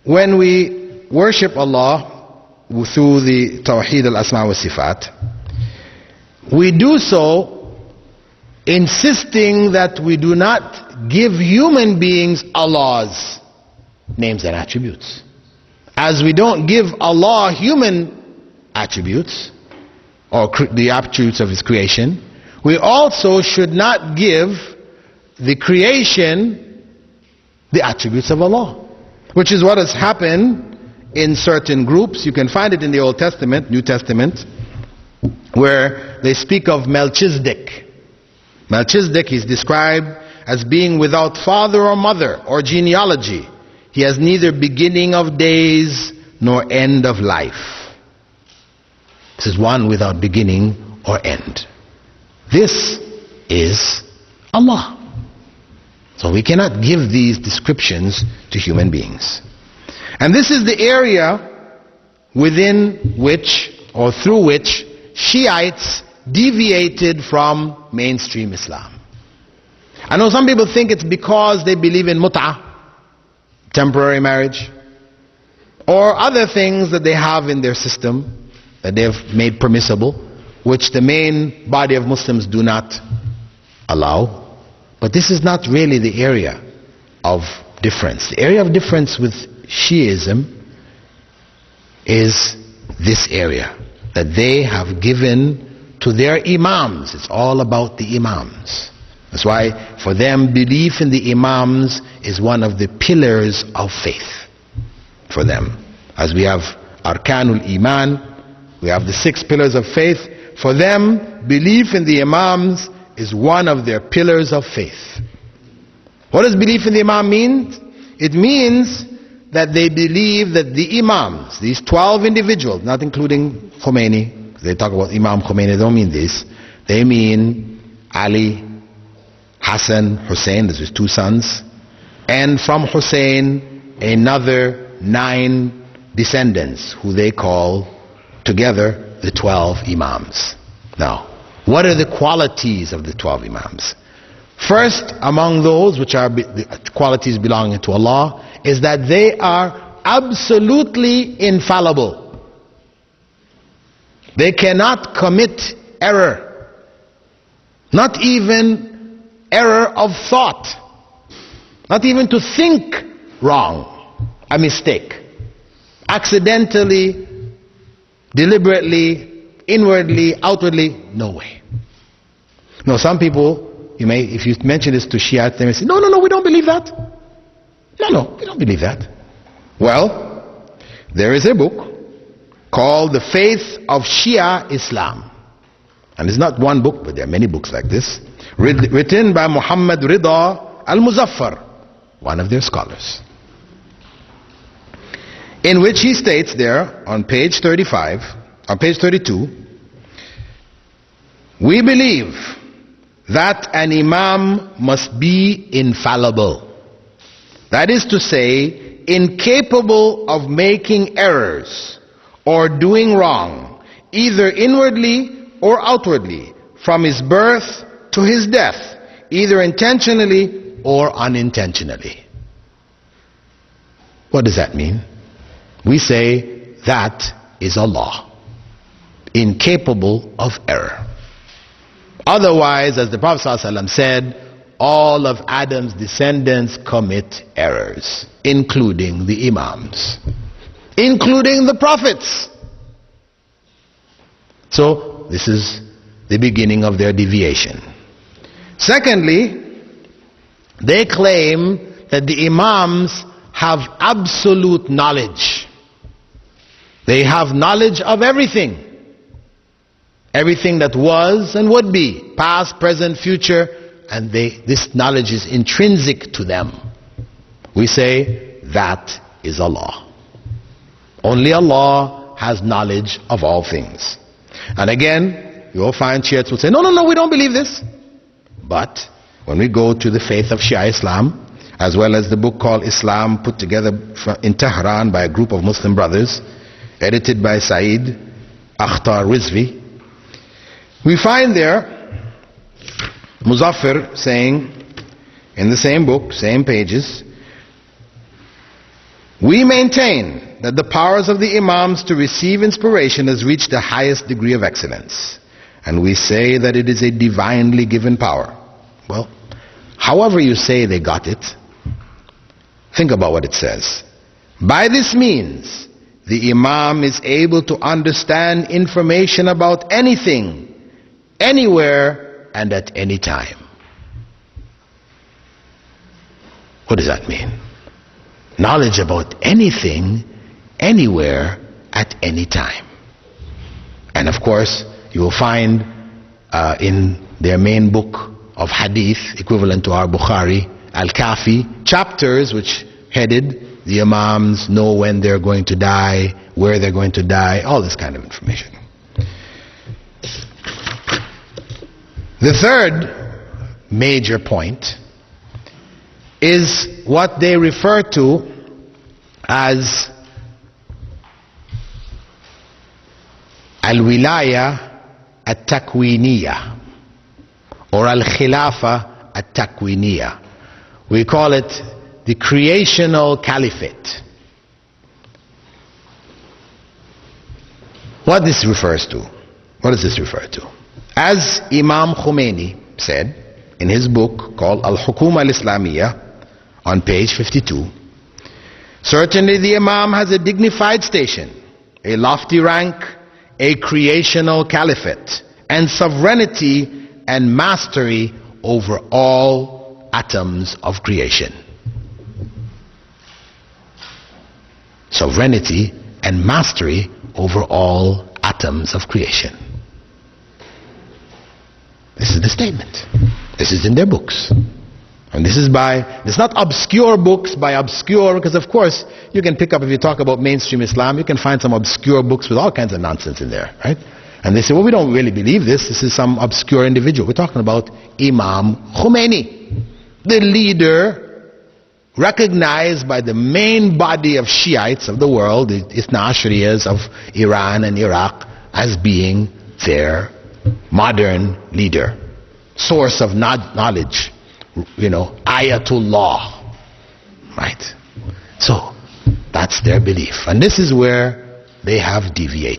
when we worship Allah through the Tawheed al-Asma wa Sifat, we do so insisting that we do not give human beings Allah's names and attributes. As we don't give Allah human attributes or the attributes of His creation, we also should not give the creation the attributes of Allah, which is what has happened in certain groups. You can find it in the Old Testament, New Testament, where they speak of Melchizedek. Melchizedek is described as being without father or mother or genealogy. He has neither beginning of days nor end of life. This is one without beginning or end. This is Allah. So we cannot give these descriptions to human beings. And this is the area within which, or through which, Shiites deviated from mainstream Islam. I know some people think it's because they believe in mut'ah, temporary marriage, or other things that they have in their system that they have made permissible, which the main body of Muslims do not allow. But this is not really the area of difference. The area of difference with Shiism is this area that they have given to their imams. It's all about the imams. That's why for them belief in the imams is one of the pillars of faith for them. As we have Arkanul Iman, we have the 6 pillars of faith. For them, belief in the imams is one of their pillars of faith. What does belief in the imam mean? It means that they believe that the imams, these 12 individuals, not including Khomeini, they talk about Imam Khomeini, they don't mean this. They mean Ali, Hassan, Hussein, those are his 2 sons, and from Hussein another 9 descendants who they call together the 12 imams. Now, what are the qualities of the 12 imams? First, among those which are the qualities belonging to Allah, is that they are absolutely infallible. They cannot commit error, not even error of thought, not even to think wrong, a mistake, accidentally, deliberately, inwardly, outwardly, no way. No, some people, you may, if you mention this to Shiites, they may say, no, we don't believe that. No, we don't believe that. Well, there is a book called The Faith of Shia Islam. And it's not one book, but there are many books like this, written by Muhammad Rida al-Muzaffar, one of their scholars, in which he states there on page 35, on page 32, we believe that an imam must be infallible. That is to say, incapable of making errors or doing wrong, either inwardly or outwardly, from his birth to his death, either intentionally or unintentionally. What does that mean? We say that is Allah, incapable of error. Otherwise, as the Prophet ﷺ said, all of Adam's descendants commit errors, including the imams, including the prophets. So this is the beginning of their deviation. Secondly, they claim that the imams have absolute knowledge. They have knowledge of everything. Everything that was and would be, past, present, future, and this knowledge is intrinsic to them. We say that is Allah. Only Allah has knowledge of all things. And again, you will find Shiites will say, no, we don't believe this. But when we go to the faith of Shia Islam, as well as the book called Islam, put together in Tehran by a group of Muslim brothers, edited by Saeed Akhtar Rizvi, we find there Muzaffar saying in the same book, same pages, We maintain that the powers of the Imams to receive inspiration has reached the highest degree of excellence. And we say that it is a divinely given power. Well, however you say they got it, think about what it says. By this means, the Imam is able to understand information about anything, anywhere, and at any time. What does that mean? Knowledge about anything, anywhere, at any time. And of course, you will find in their main book of hadith, equivalent to our Bukhari, Al-Kafi, chapters which headed, the Imams know when they're going to die, where they're going to die, all this kind of information. The third major point is what they refer to as al-wilaya at-takwiniya or al-khilafa at-takwiniya. We call it the creational caliphate. What this refers to? What does this refer to? As Imam Khomeini said in his book called Al-Hukuma Al-Islamiyya on page 52, certainly the Imam has a dignified station, a lofty rank, a creational caliphate, and sovereignty and mastery over all atoms of creation. Sovereignty and mastery over all atoms of creation. This is the statement. This is in their books. And this is it's not obscure books by obscure, because of course you can pick up, if you talk about mainstream Islam, you can find some obscure books with all kinds of nonsense in there, right? And they say, well, we don't really believe this. This is some obscure individual. We're talking about Imam Khomeini, the leader recognized by the main body of Shiites of the world, the Ithna Ashriyas of Iran and Iraq, as being their modern leader, source of knowledge, Ayatullah, right? So that's their belief, and this is where they have deviated.